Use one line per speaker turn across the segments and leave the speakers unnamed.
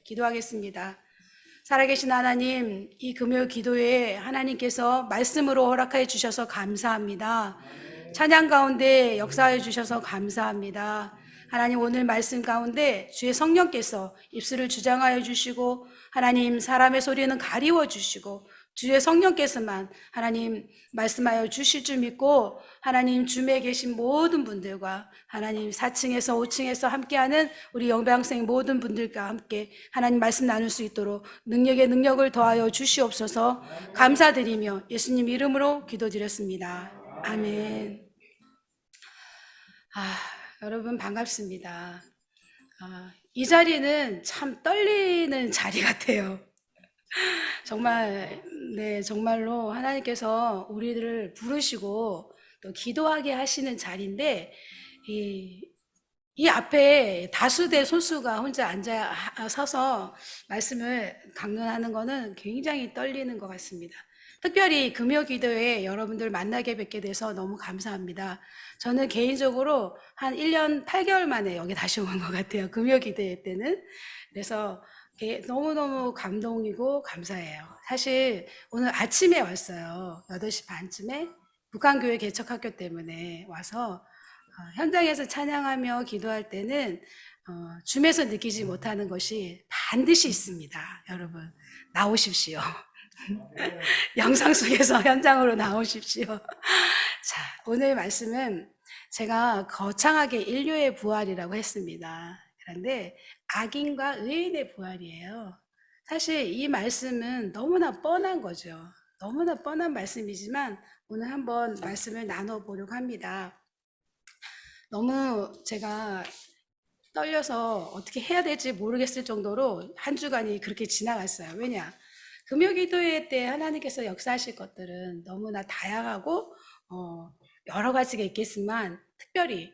기도하겠습니다. 살아계신 하나님, 이 금요 기도에 하나님께서 말씀으로 허락해 주셔서 감사합니다. 찬양 가운데 역사해 주셔서 감사합니다. 하나님, 오늘 말씀 가운데 주의 성령께서 입술을 주장하여 주시고, 하나님 사람의 소리는 가리워 주시고, 주의 성령께서만 하나님 말씀하여 주실 줄 믿고, 하나님 줌에 계신 모든 분들과 하나님 4층에서 5층에서 함께하는 우리 영배학생 모든 분들과 함께 하나님 말씀 나눌 수 있도록 능력에 능력을 더하여 주시옵소서. 감사드리며 예수님 이름으로 기도드렸습니다. 아멘. 여러분 반갑습니다. 이 자리는 참 떨리는 자리 같아요. 정말, 네, 정말로 하나님께서 우리들을 부르시고 또 기도하게 하시는 자리인데, 이 앞에 다수대 소수가 혼자 서서 말씀을 강론하는 거는 굉장히 떨리는 것 같습니다. 특별히 금요 기도에 여러분들 만나게 뵙게 돼서 너무 감사합니다. 저는 개인적으로 한 1년 8개월 만에 여기 다시 온 것 같아요. 금요 기도회 때는. 그래서 너무너무 감동이고 감사해요. 사실 오늘 아침에 왔어요. 8시 반쯤에 북한교회 개척학교 때문에 와서 현장에서 찬양하며 기도할 때는 줌에서 느끼지 못하는 것이 반드시 있습니다. 여러분 나오십시오. 영상 속에서 현장으로 나오십시오. 자, 오늘 말씀은 제가 거창하게 인류의 부활이라고 했습니다. 그런데 악인과 의인의 부활이에요. 사실 이 말씀은 너무나 뻔한 거죠. 너무나 뻔한 말씀이지만 오늘 한번 말씀을 나눠보려고 합니다. 너무 제가 떨려서 어떻게 해야 될지 모르겠을 정도로 한 주간이 그렇게 지나갔어요. 왜냐? 금요기도회 때 하나님께서 역사하실 것들은 너무나 다양하고 여러 가지가 있겠지만 특별히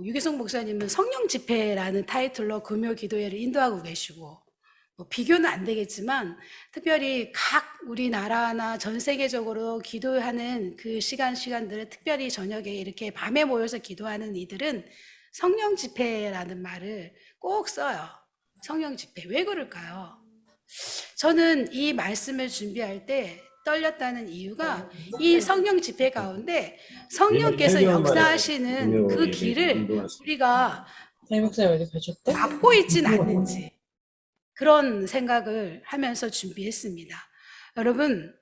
유기성 목사님은 성령 집회라는 타이틀로 금요기도회를 인도하고 계시고 비교는 안 되겠지만 특별히 각 우리나라나 전 세계적으로 기도하는 그 시간들을 특별히 저녁에 이렇게 밤에 모여서 기도하는 이들은 성령 집회라는 말을 꼭 써요. 성령 집회. 왜 그럴까요? 저는 이 말씀을 준비할 때 떨렸다는 이유가 이 성령 집회 가운데 성령께서 역사하시는 그 길을 우리가 막고 있진 않는지 그런 생각을 하면서 준비했습니다. 여러분,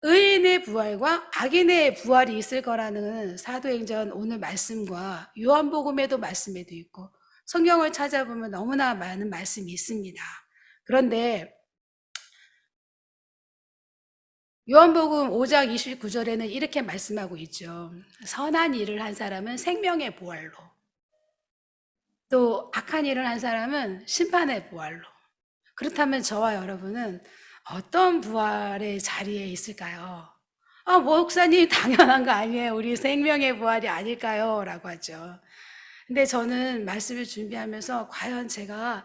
의인의 부활과 악인의 부활이 있을 거라는 사도행전 오늘 말씀과 요한복음에도 말씀에도 있고 성경을 찾아보면 너무나 많은 말씀이 있습니다. 그런데 요한복음 5장 29절에는 이렇게 말씀하고 있죠. 선한 일을 한 사람은 생명의 부활로, 또 악한 일을 한 사람은 심판의 부활로. 그렇다면 저와 여러분은 어떤 부활의 자리에 있을까요? 목사님 당연한 거 아니에요. 우리 생명의 부활이 아닐까요? 라고 하죠. 근데 저는 말씀을 준비하면서 과연 제가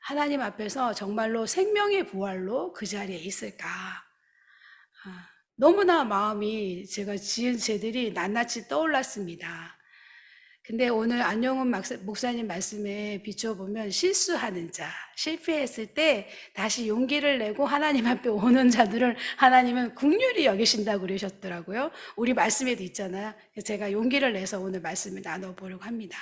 하나님 앞에서 정말로 생명의 부활로 그 자리에 있을까? 너무나 마음이 제가 지은 죄들이 낱낱이 떠올랐습니다. 근데 오늘 안영훈 목사님 말씀에 비춰보면 실수하는 자, 실패했을 때 다시 용기를 내고 하나님 앞에 오는 자들을 하나님은 긍휼히 여기신다고 그러셨더라고요. 우리 말씀에도 있잖아요. 제가 용기를 내서 오늘 말씀을 나눠보려고 합니다.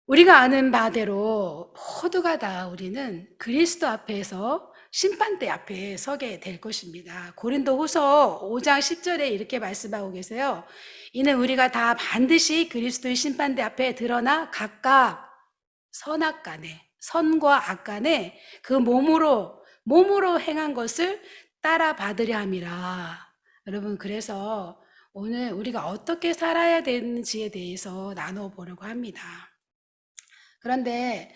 우리가 아는 바대로 모두가 다 우리는 그리스도 앞에서 심판대 앞에 서게 될 것입니다. 고린도후서 5장 10절에 이렇게 말씀하고 계세요. 이는 우리가 다 반드시 그리스도의 심판대 앞에 드러나 각각 선악간에, 선과 악간에 그 몸으로 행한 것을 따라 받으려 함이라. 여러분, 그래서 오늘 우리가 어떻게 살아야 되는지에 대해서 나눠보려고 합니다. 그런데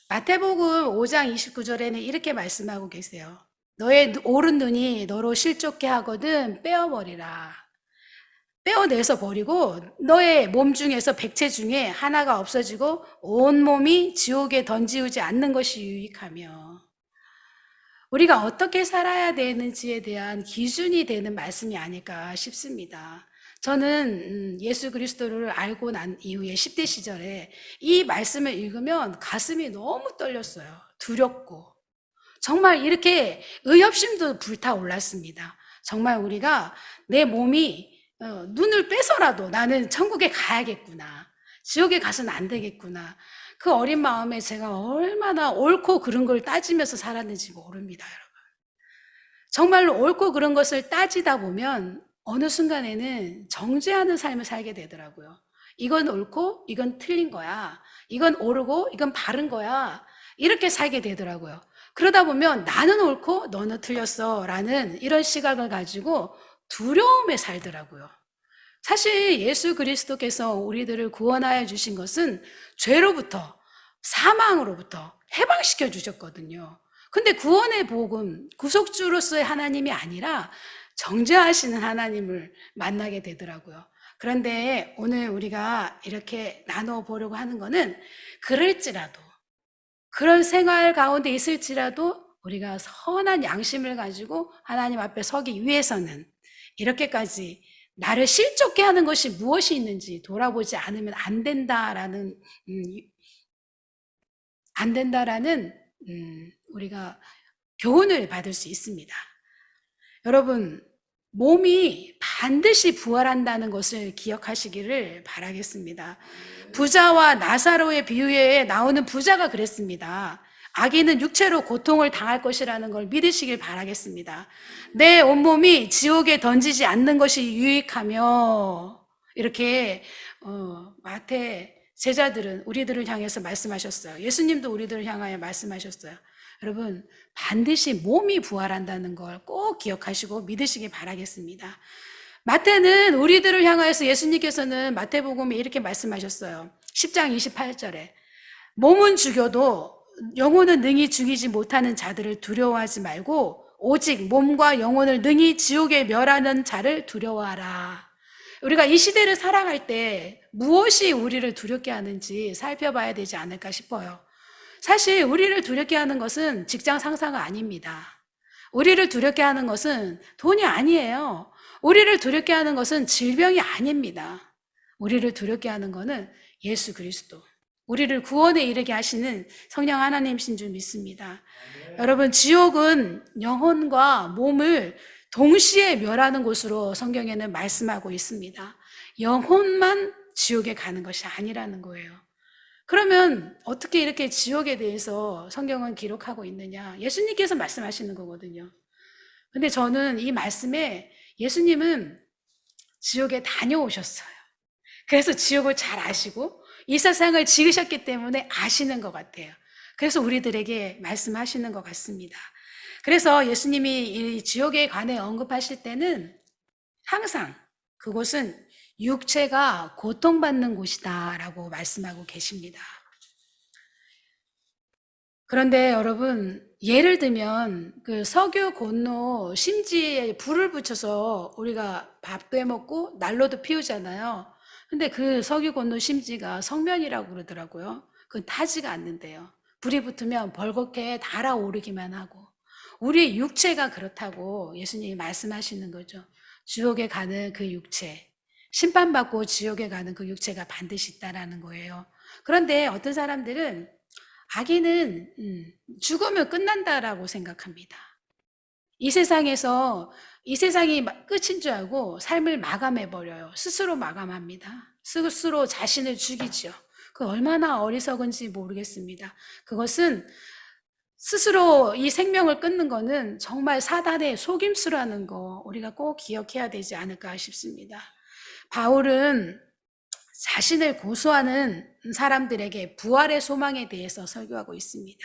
마태복음 5장 29절에는 이렇게 말씀하고 계세요. 너의 오른 눈이 너로 실족케 하거든 빼어버리라. 빼어내서 버리고 너의 몸 중에서 백체 중에 하나가 없어지고 온 몸이 지옥에 던지우지 않는 것이 유익하며, 우리가 어떻게 살아야 되는지에 대한 기준이 되는 말씀이 아닐까 싶습니다. 저는 예수 그리스도를 알고 난 이후에 10대 시절에 이 말씀을 읽으면 가슴이 너무 떨렸어요. 두렵고. 정말 이렇게 의협심도 불타올랐습니다. 정말 우리가 내 몸이 눈을 빼서라도 나는 천국에 가야겠구나. 지옥에 가서는 안 되겠구나. 그 어린 마음에 제가 얼마나 옳고 그른 걸 따지면서 살았는지 모릅니다, 여러분. 정말로 옳고 그른 것을 따지다 보면 어느 순간에는 정죄하는 삶을 살게 되더라고요. 이건 옳고 이건 틀린 거야. 이건 옳고 이건 바른 거야. 이렇게 살게 되더라고요. 그러다 보면 나는 옳고 너는 틀렸어 라는 이런 시각을 가지고 두려움에 살더라고요. 사실 예수 그리스도께서 우리들을 구원하여 주신 것은 죄로부터, 사망으로부터 해방시켜 주셨거든요. 근데 구원의 복음, 구속주로서의 하나님이 아니라 정죄하시는 하나님을 만나게 되더라고요. 그런데 오늘 우리가 이렇게 나눠 보려고 하는 거는 그럴지라도, 그런 생활 가운데 있을지라도 우리가 선한 양심을 가지고 하나님 앞에 서기 위해서는 이렇게까지 나를 실족해 하는 것이 무엇이 있는지 돌아보지 않으면 안 된다라는 우리가 교훈을 받을 수 있습니다. 여러분, 몸이 반드시 부활한다는 것을 기억하시기를 바라겠습니다. 부자와 나사로의 비유에 나오는 부자가 그랬습니다. 악인은 육체로 고통을 당할 것이라는 걸 믿으시길 바라겠습니다. 내 온몸이 지옥에 던지지 않는 것이 유익하며, 이렇게 마태 제자들은 우리들을 향해서 말씀하셨어요. 예수님도 우리들을 향하여 말씀하셨어요. 여러분, 반드시 몸이 부활한다는 걸 꼭 기억하시고 믿으시기 바라겠습니다. 마태는 우리들을 향하여서 예수님께서는 마태복음에 이렇게 말씀하셨어요. 10장 28절에 몸은 죽여도 영혼은 능히 죽이지 못하는 자들을 두려워하지 말고 오직 몸과 영혼을 능히 지옥에 멸하는 자를 두려워하라. 우리가 이 시대를 살아갈 때 무엇이 우리를 두렵게 하는지 살펴봐야 되지 않을까 싶어요. 사실 우리를 두렵게 하는 것은 직장 상사가 아닙니다. 우리를 두렵게 하는 것은 돈이 아니에요. 우리를 두렵게 하는 것은 질병이 아닙니다. 우리를 두렵게 하는 것은 예수 그리스도, 우리를 구원에 이르게 하시는 성령 하나님이신 줄 믿습니다. 여러분, 지옥은 영혼과 몸을 동시에 멸하는 곳으로 성경에는 말씀하고 있습니다. 영혼만 지옥에 가는 것이 아니라는 거예요. 그러면 어떻게 이렇게 지옥에 대해서 성경은 기록하고 있느냐? 예수님께서 말씀하시는 거거든요. 근데 저는 이 말씀에 예수님은 지옥에 다녀오셨어요. 그래서 지옥을 잘 아시고 이 세상을 지으셨기 때문에 아시는 것 같아요. 그래서 우리들에게 말씀하시는 것 같습니다. 그래서 예수님이 이 지옥에 관해 언급하실 때는 항상 그곳은 육체가 고통받는 곳이다 라고 말씀하고 계십니다. 그런데 여러분, 예를 들면 그 석유 곤로 심지에 불을 붙여서 우리가 밥도 해먹고 난로도 피우잖아요. 근데 그 석유 곤로 심지가 성면이라고 그러더라고요. 그건 타지가 않는데요. 불이 붙으면 벌겋게 달아오르기만 하고, 우리 육체가 그렇다고 예수님이 말씀하시는 거죠. 지옥에 가는 그 육체, 심판받고 지옥에 가는 그 육체가 반드시 있다라는 거예요. 그런데 어떤 사람들은 악인은 죽으면 끝난다라고 생각합니다. 이 세상에서 이 세상이 끝인 줄 알고 삶을 마감해버려요. 스스로 마감합니다. 스스로 자신을 죽이죠. 그 얼마나 어리석은지 모르겠습니다. 그것은 스스로 이 생명을 끊는 거는 정말 사단의 속임수라는 거 우리가 꼭 기억해야 되지 않을까 싶습니다. 바울은 자신을 고소하는 사람들에게 부활의 소망에 대해서 설교하고 있습니다.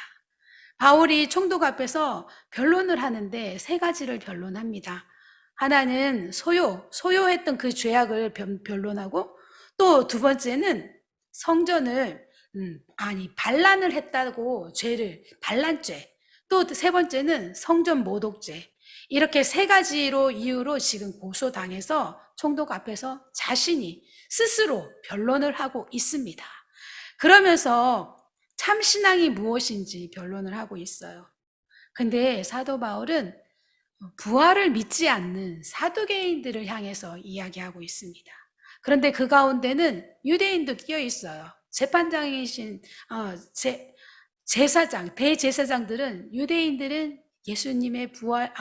바울이 총독 앞에서 변론을 하는데 세 가지를 변론합니다. 하나는 소요했던 그 죄악을 변론하고, 또 두 번째는 성전을 반란을 했다고 죄를, 반란죄, 또 세 번째는 성전 모독죄. 이렇게 세 가지로 이유로 지금 고소당해서 총독 앞에서 자신이 스스로 변론을 하고 있습니다. 그러면서 참신앙이 무엇인지 변론을 하고 있어요. 근데 사도 바울은 부활을 믿지 않는 사두개인들을 향해서 이야기하고 있습니다. 그런데 그 가운데는 유대인도 끼어 있어요. 재판장이신 제사장, 대제사장들은, 유대인들은 예수님의 부활,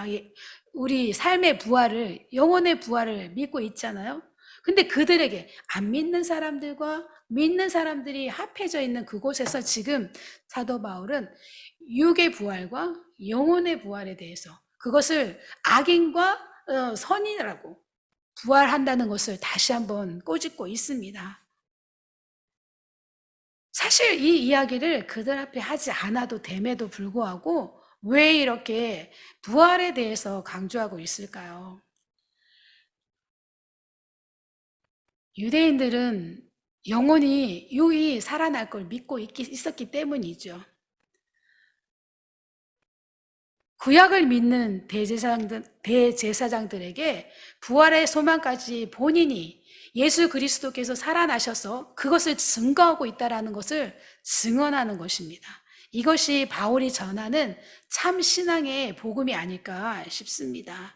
우리 삶의 부활을, 영혼의 부활을 믿고 있잖아요. 근데 그들에게 안 믿는 사람들과 믿는 사람들이 합해져 있는 그곳에서 지금 사도 바울은 육의 부활과 영혼의 부활에 대해서, 그것을 악인과 선이라고 부활한다는 것을 다시 한번 꼬집고 있습니다. 사실 이 이야기를 그들 앞에 하지 않아도 됨에도 불구하고 왜 이렇게 부활에 대해서 강조하고 있을까요? 유대인들은 영혼이 육이 살아날 걸 믿고 있었기 때문이죠. 구약을 믿는 대제사장들에게 부활의 소망까지 본인이 예수 그리스도께서 살아나셔서 그것을 증거하고 있다는 것을 증언하는 것입니다. 이것이 바울이 전하는 참 신앙의 복음이 아닐까 싶습니다.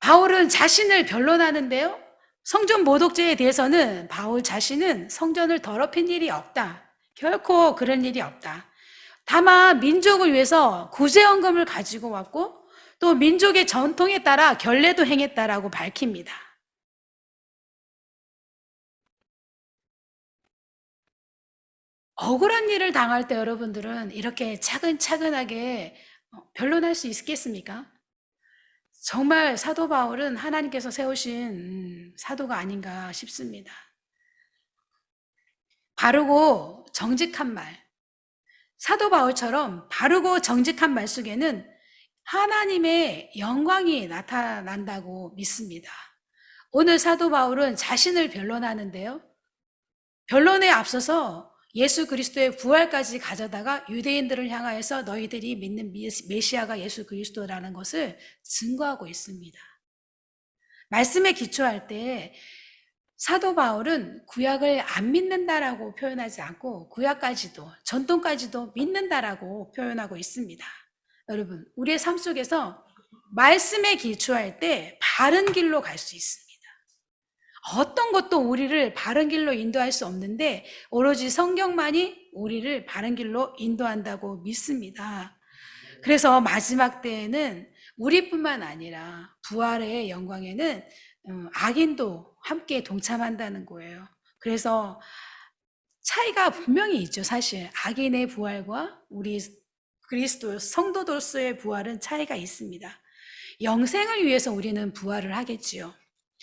바울은 자신을 변론하는데요. 성전 모독죄에 대해서는 바울 자신은 성전을 더럽힌 일이 없다. 결코 그런 일이 없다. 다만 민족을 위해서 구제헌금을 가지고 왔고 또 민족의 전통에 따라 결례도 행했다라고 밝힙니다. 억울한 일을 당할 때 여러분들은 이렇게 차근차근하게 변론할 수 있겠습니까? 정말 사도 바울은 하나님께서 세우신 사도가 아닌가 싶습니다. 바르고 정직한 말, 사도 바울처럼 바르고 정직한 말 속에는 하나님의 영광이 나타난다고 믿습니다. 오늘 사도 바울은 자신을 변론하는데요. 변론에 앞서서 예수 그리스도의 부활까지 가져다가 유대인들을 향하여서 너희들이 믿는 메시아가 예수 그리스도라는 것을 증거하고 있습니다. 말씀에 기초할 때 사도 바울은 구약을 안 믿는다라고 표현하지 않고 구약까지도 전통까지도 믿는다라고 표현하고 있습니다. 여러분, 우리의 삶 속에서 말씀에 기초할 때 바른 길로 갈 수 있습니다. 어떤 것도 우리를 바른 길로 인도할 수 없는데 오로지 성경만이 우리를 바른 길로 인도한다고 믿습니다. 그래서 마지막 때에는 우리뿐만 아니라 부활의 영광에는 악인도 함께 동참한다는 거예요. 그래서 차이가 분명히 있죠. 사실 악인의 부활과 우리 그리스도 성도로서의 부활은 차이가 있습니다. 영생을 위해서 우리는 부활을 하겠지요.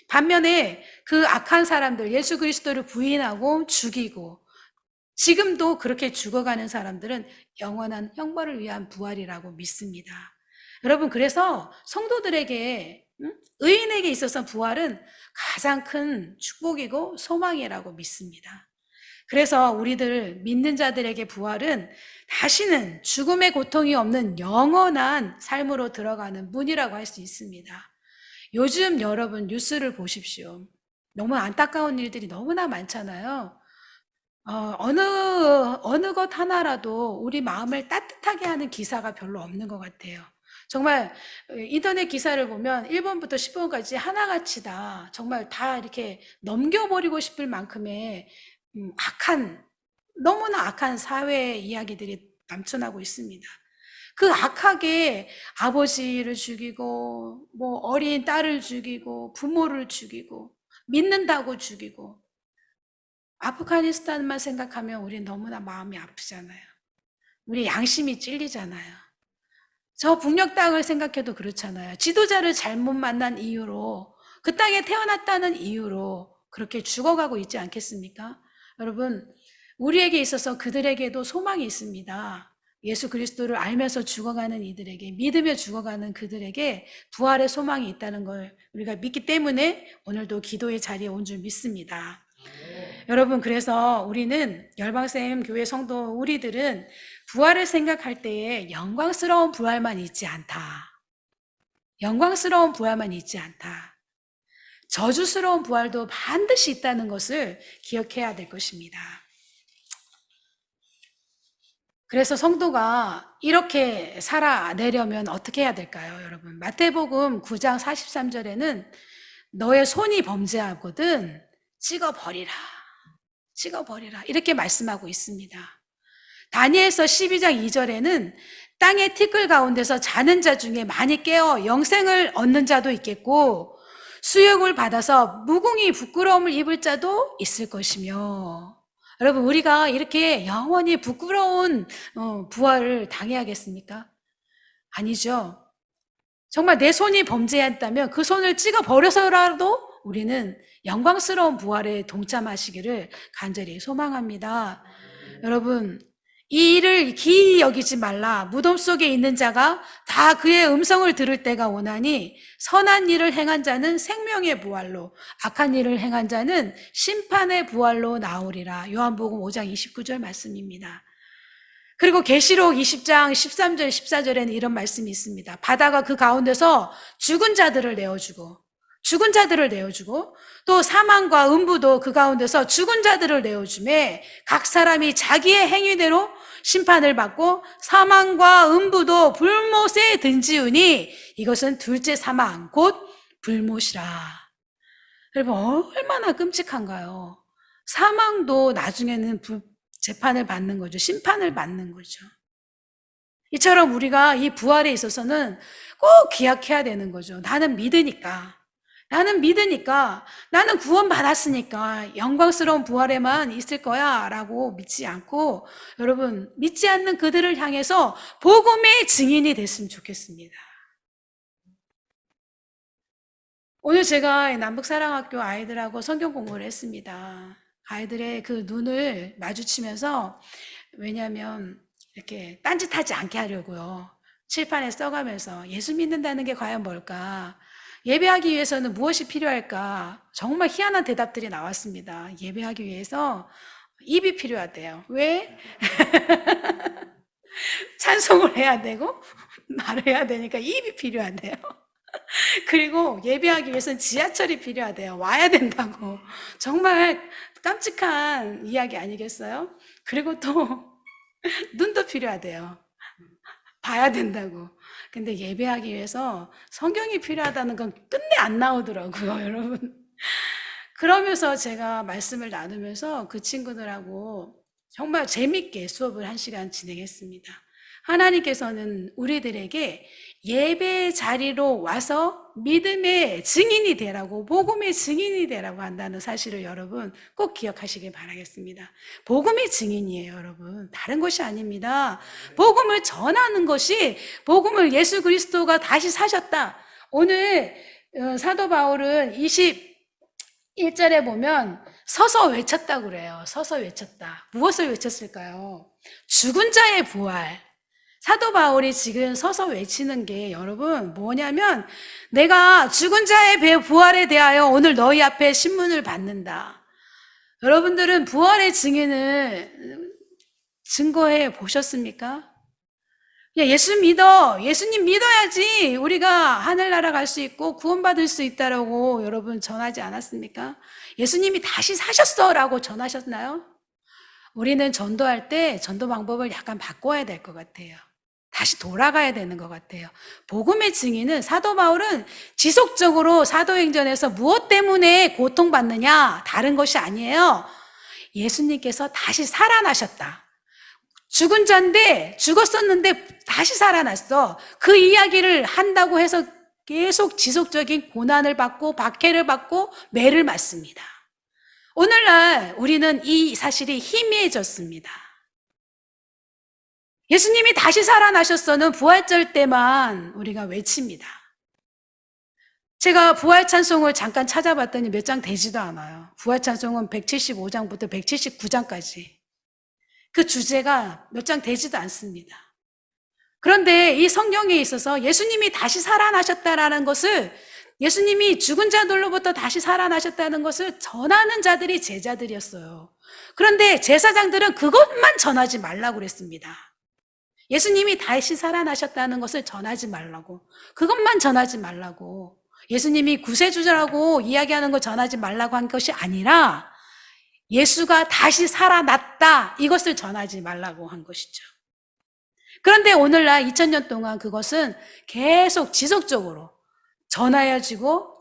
반면에 그 악한 사람들, 예수 그리스도를 부인하고 죽이고 지금도 그렇게 죽어가는 사람들은 영원한 형벌을 위한 부활이라고 믿습니다. 여러분, 그래서 성도들에게, 의인에게 있어서 부활은 가장 큰 축복이고 소망이라고 믿습니다. 그래서 우리들 믿는 자들에게 부활은 다시는 죽음의 고통이 없는 영원한 삶으로 들어가는 문이라고 할 수 있습니다. 요즘 여러분 뉴스를 보십시오. 너무 안타까운 일들이 너무나 많잖아요. 어느 것 하나라도 우리 마음을 따뜻하게 하는 기사가 별로 없는 것 같아요. 정말 인터넷 기사를 보면 1번부터 10번까지 하나같이 다 정말 다 이렇게 넘겨버리고 싶을 만큼의 너무나 악한 사회 이야기들이 넘쳐나고 있습니다. 그 악하게 아버지를 죽이고, 뭐 어린 딸을 죽이고, 부모를 죽이고, 믿는다고 죽이고, 아프가니스탄만 생각하면 우리 너무나 마음이 아프잖아요. 우리 양심이 찔리잖아요. 저 북녘 땅을 생각해도 그렇잖아요. 지도자를 잘못 만난 이유로, 그 땅에 태어났다는 이유로 그렇게 죽어가고 있지 않겠습니까? 여러분, 우리에게 있어서 그들에게도 소망이 있습니다. 예수 그리스도를 알면서 죽어가는 이들에게, 믿으며 죽어가는 그들에게 부활의 소망이 있다는 걸 우리가 믿기 때문에 오늘도 기도의 자리에 온 줄 믿습니다. 여러분, 그래서 우리는 열방샘 교회 성도 우리들은 부활을 생각할 때에 영광스러운 부활만 있지 않다. 영광스러운 부활만 있지 않다. 저주스러운 부활도 반드시 있다는 것을 기억해야 될 것입니다. 그래서 성도가 이렇게 살아내려면 어떻게 해야 될까요, 여러분? 마태복음 9장 43절에는 너의 손이 범죄하거든 찍어버리라. 찍어버리라. 이렇게 말씀하고 있습니다. 다니엘서 12장 2절에는 땅의 티끌 가운데서 자는 자 중에 많이 깨어 영생을 얻는 자도 있겠고 수욕을 받아서 무궁히 부끄러움을 입을 자도 있을 것이며, 여러분 우리가 이렇게 영원히 부끄러운 부활을 당해야겠습니까? 아니죠. 정말 내 손이 범죄했다면 그 손을 찍어 버려서라도 우리는 영광스러운 부활에 동참하시기를 간절히 소망합니다. 여러분, 이 일을 기이 여기지 말라. 무덤 속에 있는 자가 다 그의 음성을 들을 때가 오나니 선한 일을 행한 자는 생명의 부활로, 악한 일을 행한 자는 심판의 부활로 나오리라. 요한복음 5장 29절 말씀입니다. 그리고 계시록 20장 13절 14절에는 이런 말씀이 있습니다. 바다가 그 가운데서 죽은 자들을 내어주고 또 사망과 음부도 그 가운데서 죽은 자들을 내어주매 각 사람이 자기의 행위대로 심판을 받고 사망과 음부도 불못에 던지우니 이것은 둘째 사망 곧 불못이라. 여러분 얼마나 끔찍한가요? 사망도 나중에는 재판을 받는 거죠. 심판을 받는 거죠. 이처럼 우리가 이 부활에 있어서는 꼭 기약해야 되는 거죠. 나는 믿으니까, 나는 구원받았으니까 영광스러운 부활에만 있을 거야 라고 믿지 않고, 여러분 믿지 않는 그들을 향해서 복음의 증인이 됐으면 좋겠습니다. 오늘 제가 남북사랑학교 아이들하고 성경 공부를 했습니다. 아이들의 그 눈을 마주치면서, 왜냐하면 이렇게 딴짓하지 않게 하려고요. 칠판에 써가면서 예수 믿는다는 게 과연 뭘까? 예배하기 위해서는 무엇이 필요할까? 정말 희한한 대답들이 나왔습니다. 예배하기 위해서 입이 필요하대요. 왜? 찬송을 해야 되고 말을 해야 되니까 입이 필요하대요. 그리고 예배하기 위해서는 지하철이 필요하대요. 와야 된다고. 정말 깜찍한 이야기 아니겠어요? 그리고 또 눈도 필요하대요. 봐야 된다고. 근데 예배하기 위해서 성경이 필요하다는 건 끝내 안 나오더라고요, 여러분. 그러면서 제가 말씀을 나누면서 그 친구들하고 정말 재밌게 수업을 1시간 진행했습니다. 하나님께서는 우리들에게 예배 자리로 와서 믿음의 증인이 되라고, 복음의 증인이 되라고 한다는 사실을 여러분 꼭 기억하시길 바라겠습니다. 복음의 증인이에요, 여러분. 다른 것이 아닙니다. 복음을 전하는 것이, 복음을 예수 그리스도가 다시 사셨다. 오늘 사도 바울은 21절에 보면 서서 외쳤다고 그래요. 서서 외쳤다. 무엇을 외쳤을까요? 죽은 자의 부활. 사도 바울이 지금 서서 외치는 게 여러분 뭐냐면, 내가 죽은 자의 부활에 대하여 오늘 너희 앞에 신문을 받는다. 여러분들은 부활의 증인을 증거해 보셨습니까? 예수 믿어. 예수님 믿어야지 우리가 하늘나라 갈 수 있고 구원받을 수 있다라고 여러분 전하지 않았습니까? 예수님이 다시 사셨어 라고 전하셨나요? 우리는 전도할 때 전도 방법을 약간 바꿔야 될 것 같아요. 다시 돌아가야 되는 것 같아요. 복음의 증인은, 사도 바울은 지속적으로 사도행전에서 무엇 때문에 고통받느냐, 다른 것이 아니에요. 예수님께서 다시 살아나셨다. 죽은 자인데, 죽었었는데 다시 살아났어. 그 이야기를 한다고 해서 계속 지속적인 고난을 받고 박해를 받고 매를 맞습니다. 오늘날 우리는 이 사실이 희미해졌습니다. 예수님이 다시 살아나셨어는 부활절 때만 우리가 외칩니다. 제가 부활 찬송을 잠깐 찾아봤더니 몇 장 되지도 않아요. 부활 찬송은 175장부터 179장까지. 그 주제가 몇 장 되지도 않습니다. 그런데 이 성경에 있어서 예수님이 다시 살아나셨다라는 것을, 예수님이 죽은 자들로부터 다시 살아나셨다는 것을 전하는 자들이 제자들이었어요. 그런데 제사장들은 그것만 전하지 말라고 그랬습니다. 예수님이 다시 살아나셨다는 것을 전하지 말라고, 그것만 전하지 말라고, 예수님이 구세주라고 이야기하는 거 전하지 말라고 한 것이 아니라 예수가 다시 살아났다, 이것을 전하지 말라고 한 것이죠. 그런데 오늘날 2000년 동안 그것은 계속 지속적으로 전하여지고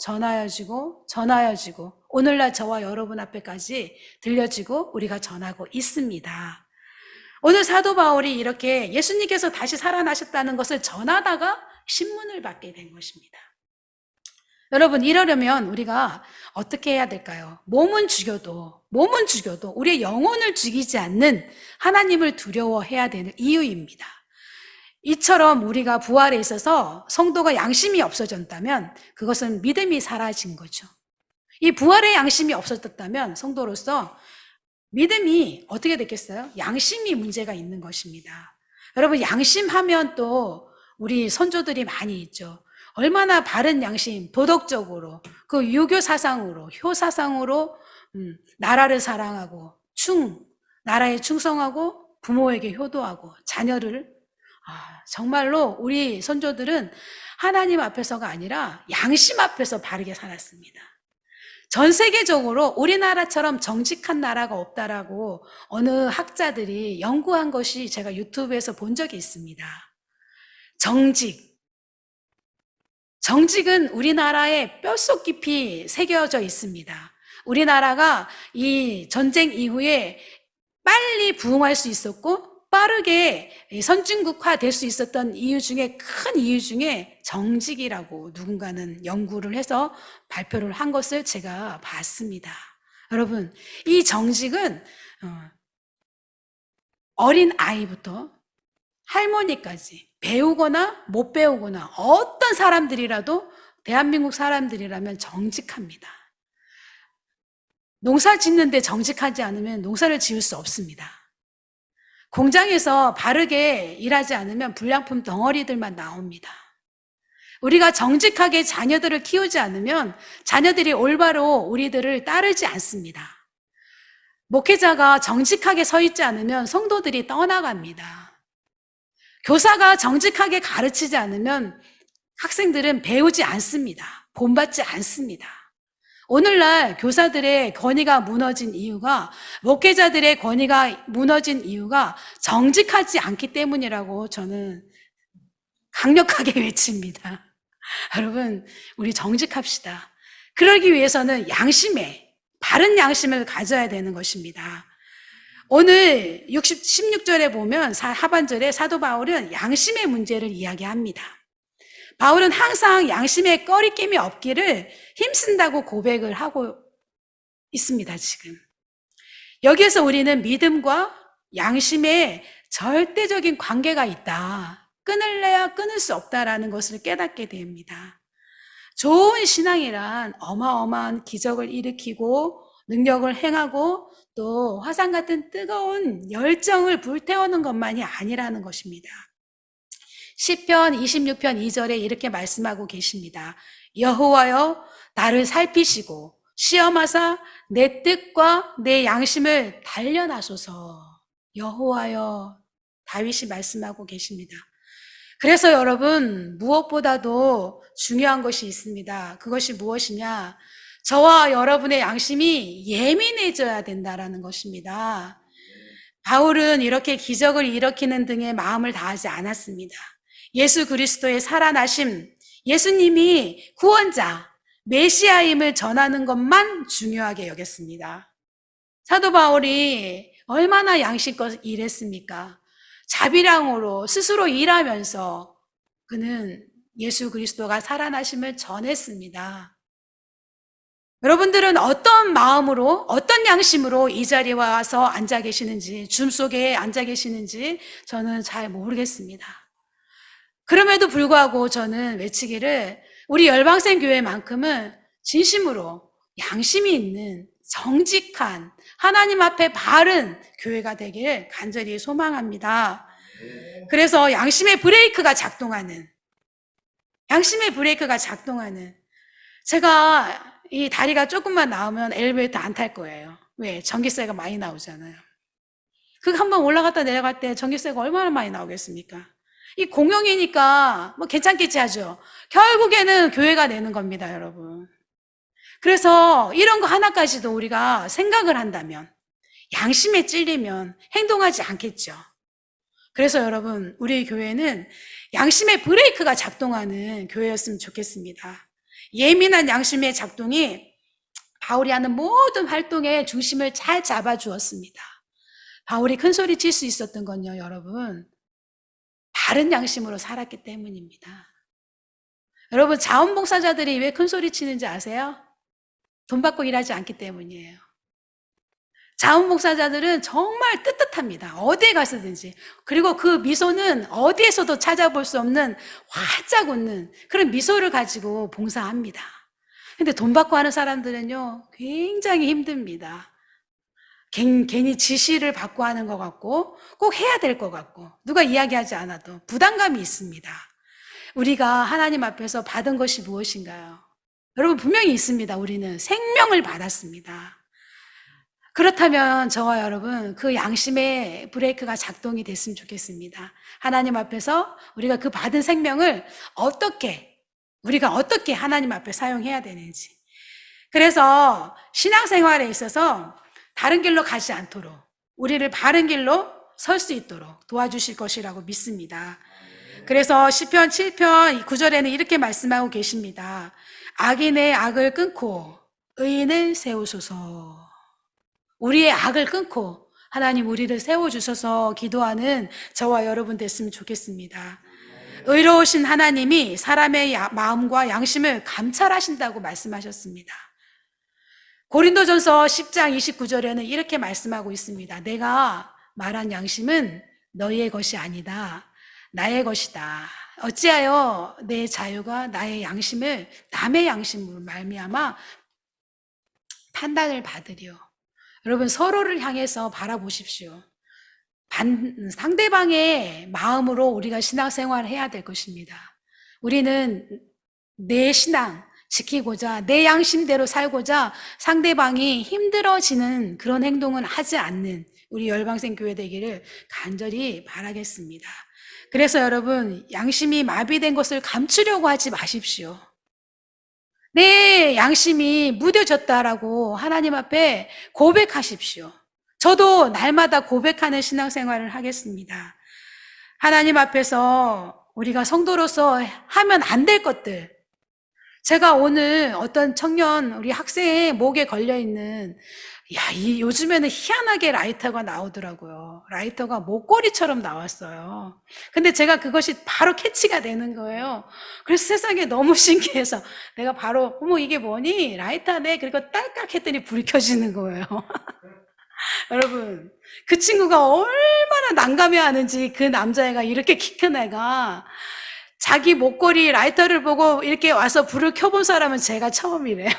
오늘날 저와 여러분 앞에까지 들려지고 우리가 전하고 있습니다. 오늘 사도 바울이 이렇게 예수님께서 다시 살아나셨다는 것을 전하다가 신문을 받게 된 것입니다. 여러분, 이러려면 우리가 어떻게 해야 될까요? 몸은 죽여도 우리의 영혼을 죽이지 않는 하나님을 두려워해야 되는 이유입니다. 이처럼 우리가 부활에 있어서 성도가 양심이 없어졌다면 그것은 믿음이 사라진 거죠. 이 부활의 양심이 없어졌다면 성도로서 믿음이 어떻게 됐겠어요? 양심이 문제가 있는 것입니다. 여러분, 양심하면 또 우리 선조들이 많이 있죠. 얼마나 바른 양심, 도덕적으로, 그 유교 사상으로, 효사상으로 나라를 사랑하고 나라에 충성하고 부모에게 효도하고 자녀를 정말로 우리 선조들은 하나님 앞에서가 아니라 양심 앞에서 바르게 살았습니다. 전 세계적으로 우리나라처럼 정직한 나라가 없다라고 어느 학자들이 연구한 것이 제가 유튜브에서 본 적이 있습니다. 정직은 우리나라에 뼛속 깊이 새겨져 있습니다. 우리나라가 이 전쟁 이후에 빨리 부흥할 수 있었고 빠르게 선진국화 될 수 있었던 큰 이유 중에 정직이라고 누군가는 연구를 해서 발표를 한 것을 제가 봤습니다. 여러분, 이 정직은 어린 아이부터 할머니까지 배우거나 못 배우거나 어떤 사람들이라도 대한민국 사람들이라면 정직합니다. 농사 짓는데 정직하지 않으면 농사를 지을 수 없습니다. 공장에서 바르게 일하지 않으면 불량품 덩어리들만 나옵니다. 우리가 정직하게 자녀들을 키우지 않으면 자녀들이 올바로 우리들을 따르지 않습니다. 목회자가 정직하게 서 있지 않으면 성도들이 떠나갑니다. 교사가 정직하게 가르치지 않으면 학생들은 배우지 않습니다. 본받지 않습니다. 오늘날 교사들의 권위가 무너진 이유가, 목회자들의 권위가 무너진 이유가 정직하지 않기 때문이라고 저는 강력하게 외칩니다. 여러분, 우리 정직합시다. 그러기 위해서는 바른 양심을 가져야 되는 것입니다. 오늘 16절에 보면 하반절에 사도 바울은 양심의 문제를 이야기합니다. 바울은 항상 양심에 꺼리낌이 없기를 힘쓴다고 고백을 하고 있습니다, 지금. 여기에서 우리는 믿음과 양심의 절대적인 관계가 있다. 끊을래야 끊을 수 없다라는 것을 깨닫게 됩니다. 좋은 신앙이란 어마어마한 기적을 일으키고 능력을 행하고 또 화산 같은 뜨거운 열정을 불태우는 것만이 아니라는 것입니다. 시편 26편 2절에 이렇게 말씀하고 계십니다. 여호와여 나를 살피시고 시험하사 내 뜻과 내 양심을 단련하소서. 여호와여, 다윗이 말씀하고 계십니다. 그래서 여러분, 무엇보다도 중요한 것이 있습니다. 그것이 무엇이냐? 저와 여러분의 양심이 예민해져야 된다라는 것입니다. 바울은 이렇게 기적을 일으키는 등의 마음을 다하지 않았습니다. 예수 그리스도의 살아나심, 예수님이 구원자, 메시아임을 전하는 것만 중요하게 여겼습니다. 사도 바울이 얼마나 양심껏 일했습니까? 자비량으로 스스로 일하면서 그는 예수 그리스도가 살아나심을 전했습니다. 여러분들은 어떤 마음으로, 어떤 양심으로 이 자리에 와서 앉아 계시는지, 줌 속에 앉아 계시는지 저는 잘 모르겠습니다. 그럼에도 불구하고 저는 외치기를 우리 열방생 교회만큼은 진심으로 양심이 있는 정직한 하나님 앞에 바른 교회가 되길 간절히 소망합니다. 그래서 양심의 브레이크가 작동하는 제가 이 다리가 조금만 나오면 엘리베이터 안 탈 거예요. 왜? 전기세가 많이 나오잖아요. 그거 한번 올라갔다 내려갈 때 전기세가 얼마나 많이 나오겠습니까? 이 공용이니까 뭐 괜찮겠지 하죠. 결국에는 교회가 내는 겁니다, 여러분. 그래서 이런 거 하나까지도 우리가 생각을 한다면, 양심에 찔리면 행동하지 않겠죠. 그래서 여러분, 우리 교회는 양심의 브레이크가 작동하는 교회였으면 좋겠습니다. 예민한 양심의 작동이 바울이 하는 모든 활동의 중심을 잘 잡아주었습니다. 바울이 큰 소리 칠 수 있었던 건요, 여러분, 바른 양심으로 살았기 때문입니다. 여러분, 자원봉사자들이 왜 큰 소리 치는지 아세요? 돈 받고 일하지 않기 때문이에요. 자원봉사자들은 정말 뜨뜻합니다. 어디에 가서든지. 그리고 그 미소는 어디에서도 찾아볼 수 없는 활짝 웃는 그런 미소를 가지고 봉사합니다. 근데 돈 받고 하는 사람들은요, 굉장히 힘듭니다. 괜히 지시를 받고 하는 것 같고, 꼭 해야 될 것 같고, 누가 이야기하지 않아도 부담감이 있습니다. 우리가 하나님 앞에서 받은 것이 무엇인가요? 여러분, 분명히 있습니다. 우리는 생명을 받았습니다. 그렇다면 저와 여러분, 그 양심의 브레이크가 작동이 됐으면 좋겠습니다. 하나님 앞에서 우리가 그 받은 생명을 우리가 어떻게 하나님 앞에 사용해야 되는지. 그래서 신앙생활에 있어서 다른 길로 가지 않도록, 우리를 바른 길로 설 수 있도록 도와주실 것이라고 믿습니다. 그래서 시편 7편 9절에는 이렇게 말씀하고 계십니다. 악인의 악을 끊고 의인을 세우소서. 우리의 악을 끊고 하나님 우리를 세워주셔서 기도하는 저와 여러분 됐으면 좋겠습니다. 의로우신 하나님이 사람의 마음과 양심을 감찰하신다고 말씀하셨습니다. 고린도전서 10장 29절에는 이렇게 말씀하고 있습니다. 내가 말한 양심은 너희의 것이 아니다. 나의 것이다. 어찌하여 내 자유가 나의 양심을 남의 양심으로 말미암아 판단을 받으리요. 여러분, 서로를 향해서 바라보십시오. 상대방의 마음으로 우리가 신앙생활을 해야 될 것입니다. 우리는 내 신앙 지키고자, 내 양심대로 살고자 상대방이 힘들어지는 그런 행동은 하지 않는 우리 열방생 교회 되기를 간절히 바라겠습니다. 그래서 여러분, 양심이 마비된 것을 감추려고 하지 마십시오. 내 양심이 무뎌졌다라고 하나님 앞에 고백하십시오. 저도 날마다 고백하는 신앙생활을 하겠습니다. 하나님 앞에서 우리가 성도로서 하면 안 될 것들. 제가 오늘 어떤 청년, 우리 학생의 목에 걸려있는, 요즘에는 희한하게 라이터가 나오더라고요. 라이터가 목걸이처럼 나왔어요. 근데 제가 그것이 바로 캐치가 되는 거예요. 그래서 세상에 너무 신기해서 내가 바로, 어머, 이게 뭐니? 라이터네. 그리고 딸깍 했더니 불이 켜지는 거예요. 여러분, 그 친구가 얼마나 난감해 하는지, 그 남자애가 이렇게 키 큰 애가 자기 목걸이 라이터를 보고 이렇게 와서 불을 켜본 사람은 제가 처음이래요.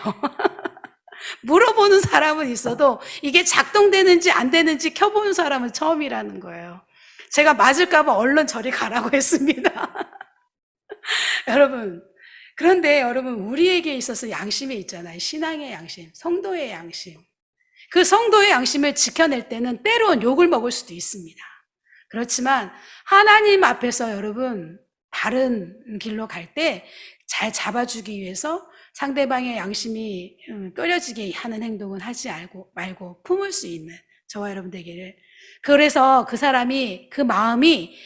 물어보는 사람은 있어도 이게 작동되는지 안 되는지 켜보는 사람은 처음이라는 거예요. 제가 맞을까봐 얼른 저리 가라고 했습니다. 여러분, 그런데 여러분, 우리에게 있어서 양심이 있잖아요. 신앙의 양심, 성도의 양심. 그 성도의 양심을 지켜낼 때는 때론 욕을 먹을 수도 있습니다. 그렇지만 하나님 앞에서 여러분, 바른 길로 갈 때 잘 잡아주기 위해서 상대방의 양심이 끓여지게 하는 행동은 하지 말고 품을 수 있는 저와 여러분 되기를. 그래서 그 사람이, 그 마음이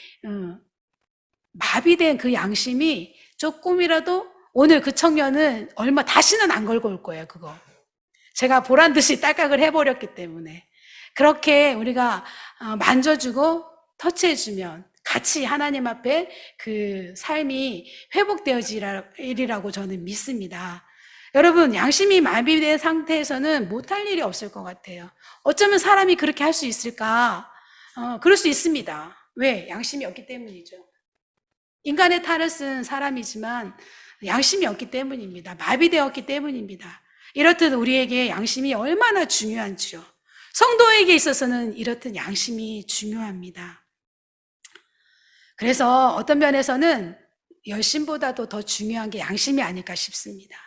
마비된 그 양심이 조금이라도, 오늘 그 청년은 다시는 안 걸고 올 거예요. 그거 제가 보란 듯이 딸깍을 해버렸기 때문에. 그렇게 우리가 만져주고 터치해주면 같이 하나님 앞에 그 삶이 회복되어지리라고 저는 믿습니다. 여러분, 양심이 마비된 상태에서는 못할 일이 없을 것 같아요. 어쩌면 사람이 그렇게 할 수 있을까? 그럴 수 있습니다. 왜? 양심이 없기 때문이죠. 인간의 탈을 쓴 사람이지만 양심이 없기 때문입니다. 마비되었기 때문입니다. 이렇듯 우리에게 양심이 얼마나 중요한지요. 성도에게 있어서는 이렇듯 양심이 중요합니다. 그래서 어떤 면에서는 열심보다도 더 중요한 게 양심이 아닐까 싶습니다.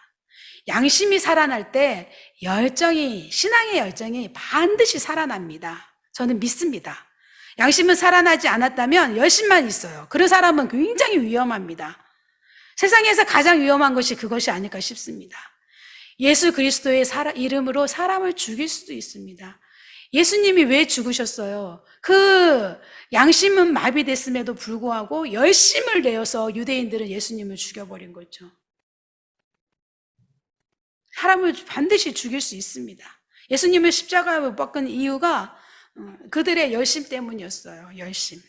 양심이 살아날 때 신앙의 열정이 반드시 살아납니다. 저는 믿습니다. 양심은 살아나지 않았다면 열심만 있어요. 그런 사람은 굉장히 위험합니다. 세상에서 가장 위험한 것이 그것이 아닐까 싶습니다. 예수 그리스도의 이름으로 사람을 죽일 수도 있습니다. 예수님이 왜 죽으셨어요? 그 양심은 마비됐음에도 불구하고 열심을 내어서 유대인들은 예수님을 죽여버린 거죠. 사람을 반드시 죽일 수 있습니다. 예수님을 십자가에 못 박은 이유가 그들의 열심 때문이었어요. 열심.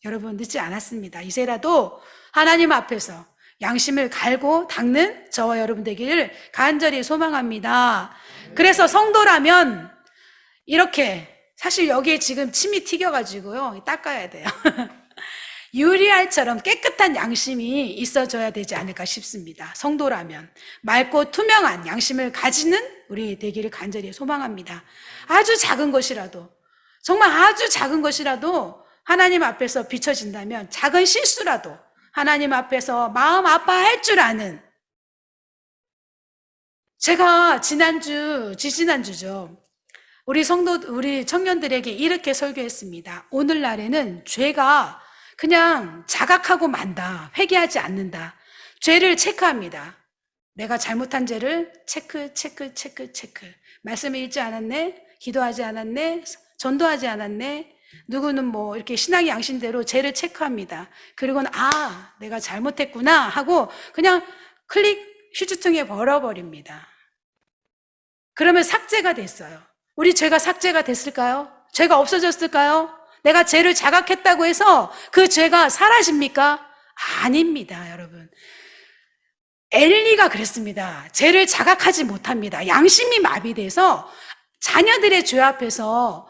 여러분, 늦지 않았습니다. 이제라도 하나님 앞에서 양심을 갈고 닦는 저와 여러분 되기를 간절히 소망합니다. 그래서 성도라면 이렇게, 사실 여기에 지금 침이 튀겨가지고요, 닦아야 돼요. 유리알처럼 깨끗한 양심이 있어져야 되지 않을까 싶습니다. 성도라면 맑고 투명한 양심을 가지는 우리 되기를 간절히 소망합니다. 아주 작은 것이라도, 정말 아주 작은 것이라도 하나님 앞에서 비춰진다면, 작은 실수라도 하나님 앞에서 마음 아파할 줄 아는, 제가 지지난주죠, 우리 우리 청년들에게 이렇게 설교했습니다. 오늘날에는 죄가 그냥 자각하고 만다. 회개하지 않는다. 죄를 체크합니다. 내가 잘못한 죄를 체크. 말씀을 읽지 않았네? 기도하지 않았네? 전도하지 않았네? 누구는 뭐 이렇게 신앙의 양심대로 죄를 체크합니다. 그리고는 내가 잘못했구나 하고 그냥 클릭 휴지통에 버려버립니다. 그러면 삭제가 됐어요. 우리 죄가 삭제가 됐을까요? 죄가 없어졌을까요? 내가 죄를 자각했다고 해서 그 죄가 사라집니까? 아닙니다, 여러분. 엘리가 그랬습니다. 죄를 자각하지 못합니다. 양심이 마비돼서 자녀들의 죄 앞에서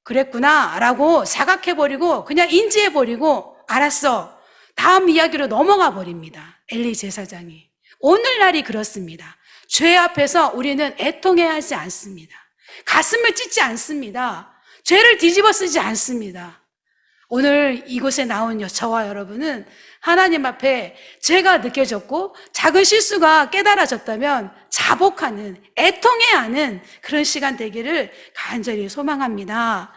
그랬구나 라고 자각해버리고 그냥 인지해버리고 알았어, 다음 이야기로 넘어가 버립니다. 엘리 제사장이. 오늘날이 그렇습니다. 죄 앞에서 우리는 애통해하지 않습니다. 가슴을 찢지 않습니다. 죄를 뒤집어 쓰지 않습니다. 오늘 이곳에 나온 저와 여러분은 하나님 앞에 죄가 느껴졌고 작은 실수가 깨달아졌다면 자복하는, 애통해하는 그런 시간 되기를 간절히 소망합니다.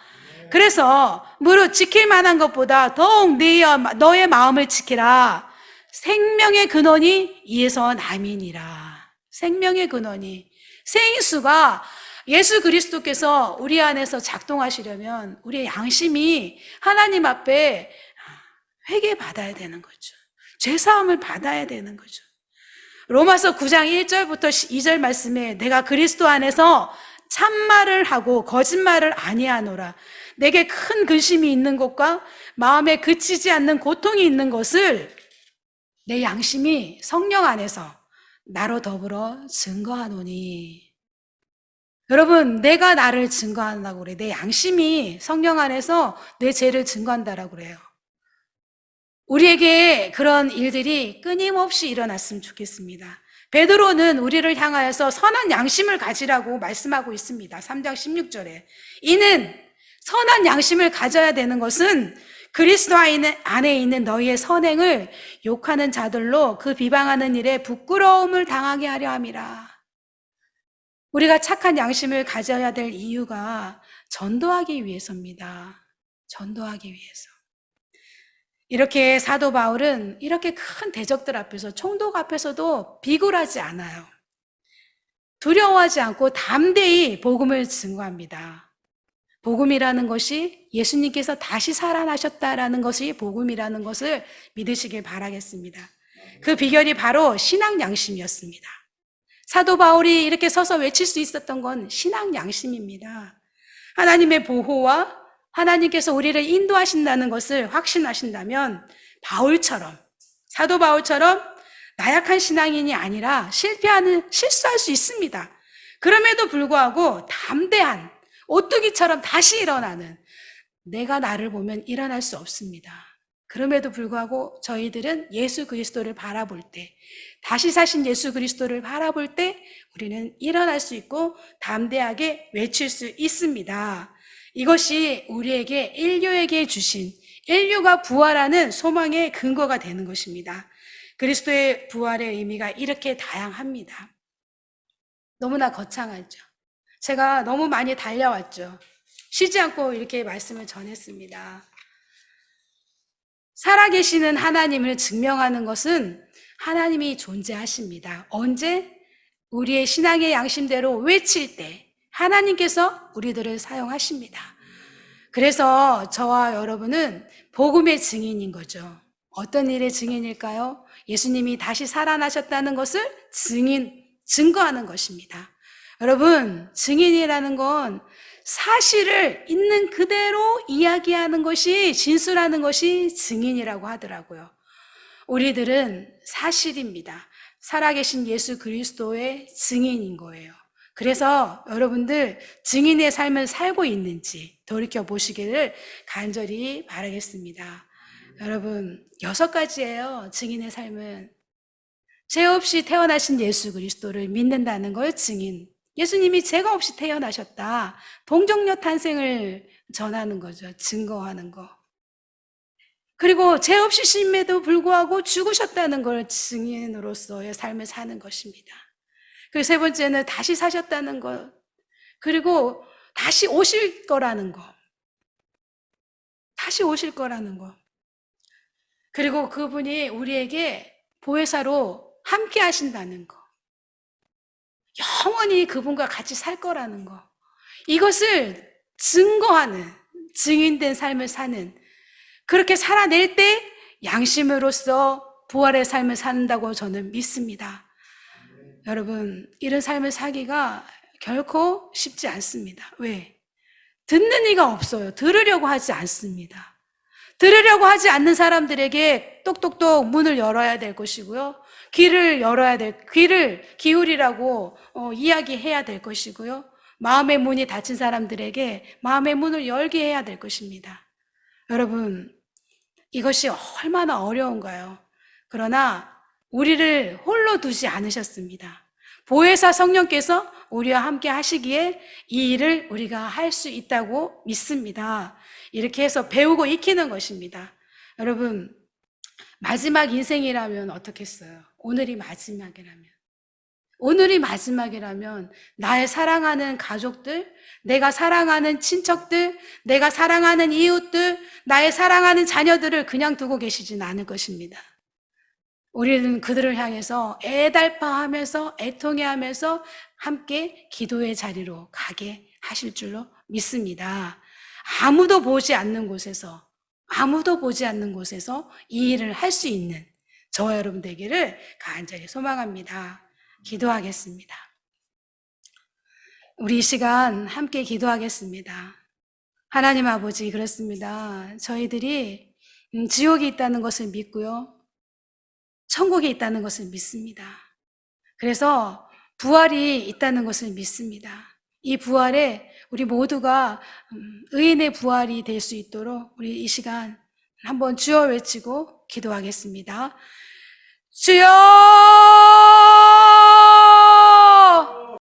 그래서 무릇 지킬 만한 것보다 더욱 너의 마음을 지키라. 생명의 근원이 이에서 남이니라. 생명의 근원이, 생수가 예수 그리스도께서 우리 안에서 작동하시려면 우리의 양심이 하나님 앞에 회개받아야 되는 거죠. 죄사함을 받아야 되는 거죠. 로마서 9장 1절부터 2절 말씀에 내가 그리스도 안에서 참말을 하고 거짓말을 아니하노라. 내게 큰 근심이 있는 것과 마음에 그치지 않는 고통이 있는 것을 내 양심이 성령 안에서 나로 더불어 증거하노니. 여러분, 내가 나를 증거한다고 그래. 내 양심이 성령 안에서 내 죄를 증거한다라고 그래요. 우리에게 그런 일들이 끊임없이 일어났으면 좋겠습니다. 베드로는 우리를 향하여서 선한 양심을 가지라고 말씀하고 있습니다. 3장 16절에. 이는 선한 양심을 가져야 되는 것은 그리스도 안에 있는 너희의 선행을 욕하는 자들로 그 비방하는 일에 부끄러움을 당하게 하려 함이라. 우리가 착한 양심을 가져야 될 이유가 전도하기 위해서입니다. 전도하기 위해서. 이렇게 사도 바울은 이렇게 큰 대적들 앞에서, 총독 앞에서도 비굴하지 않아요. 두려워하지 않고 담대히 복음을 증거합니다. 복음이라는 것이 예수님께서 다시 살아나셨다라는 것이 복음이라는 것을 믿으시길 바라겠습니다. 그 비결이 바로 신앙 양심이었습니다. 사도 바울이 이렇게 서서 외칠 수 있었던 건 신앙 양심입니다. 하나님의 보호와 하나님께서 우리를 인도하신다는 것을 확신하신다면 사도 바울처럼 나약한 신앙인이 아니라 실수할 수 있습니다. 그럼에도 불구하고 담대한 오뚜기처럼 다시 일어나는, 내가 나를 보면 일어날 수 없습니다. 그럼에도 불구하고 저희들은 예수 그리스도를 바라볼 때, 다시 사신 예수 그리스도를 바라볼 때 우리는 일어날 수 있고 담대하게 외칠 수 있습니다. 이것이 우리에게, 인류에게 주신, 인류가 부활하는 소망의 근거가 되는 것입니다. 그리스도의 부활의 의미가 이렇게 다양합니다. 너무나 거창하죠. 제가 너무 많이 달려왔죠. 쉬지 않고 이렇게 말씀을 전했습니다. 살아계시는 하나님을 증명하는 것은 하나님이 존재하십니다. 언제? 우리의 신앙의 양심대로 외칠 때, 하나님께서 우리들을 사용하십니다. 그래서 저와 여러분은 복음의 증인인 거죠. 어떤 일의 증인일까요? 예수님이 다시 살아나셨다는 것을 증거하는 것입니다. 여러분, 증인이라는 건 사실을 있는 그대로 이야기하는 것이, 진술하는 것이 증인이라고 하더라고요. 우리들은 사실입니다. 살아계신 예수 그리스도의 증인인 거예요. 그래서 여러분들 증인의 삶을 살고 있는지 돌이켜보시기를 간절히 바라겠습니다. 여러분, 6가지예요. 증인의 삶은. 죄 없이 태어나신 예수 그리스도를 믿는다는 걸 증인. 예수님이 죄가 없이 태어나셨다. 동정녀 탄생을 전하는 거죠. 증거하는 거. 그리고 죄 없이 심에도 불구하고 죽으셨다는 걸 증인으로서의 삶을 사는 것입니다. 그리고 3번째는 다시 사셨다는 것. 그리고 다시 오실 거라는 거. 다시 오실 거라는 거. 그리고 그분이 우리에게 보혜사로 함께 하신다는 거. 영원히 그분과 같이 살 거라는 거. 이것을 증거하는, 증인된 삶을 사는, 그렇게 살아낼 때 양심으로서 부활의 삶을 산다고 저는 믿습니다. 여러분, 이런 삶을 사기가 결코 쉽지 않습니다. 왜? 듣는 이가 없어요. 들으려고 하지 않습니다. 들으려고 하지 않는 사람들에게 똑똑똑 문을 열어야 될 것이고요. 귀를 기울이라고 이야기해야 될 것이고요. 마음의 문이 닫힌 사람들에게 마음의 문을 열게 해야 될 것입니다. 여러분, 이것이 얼마나 어려운가요? 그러나 우리를 홀로 두지 않으셨습니다. 보혜사 성령께서 우리와 함께 하시기에 이 일을 우리가 할 수 있다고 믿습니다. 이렇게 해서 배우고 익히는 것입니다. 여러분, 마지막 인생이라면 어떻겠어요? 오늘이 마지막이라면 나의 사랑하는 가족들, 내가 사랑하는 친척들, 내가 사랑하는 이웃들, 나의 사랑하는 자녀들을 그냥 두고 계시진 않을 것입니다. 우리는 그들을 향해서 애달파하면서 애통해하면서 함께 기도의 자리로 가게 하실 줄로 믿습니다. 아무도 보지 않는 곳에서 이 일을 할 수 있는 저와 여러분 되기를 간절히 소망합니다. 기도하겠습니다. 우리 이 시간 함께 기도하겠습니다. 하나님 아버지, 그렇습니다. 저희들이 지옥이 있다는 것을 믿고요. 천국이 있다는 것을 믿습니다. 그래서 부활이 있다는 것을 믿습니다. 이 부활에 우리 모두가 의인의 부활이 될 수 있도록 우리 이 시간 한번 주여 외치고 기도하겠습니다. 주여!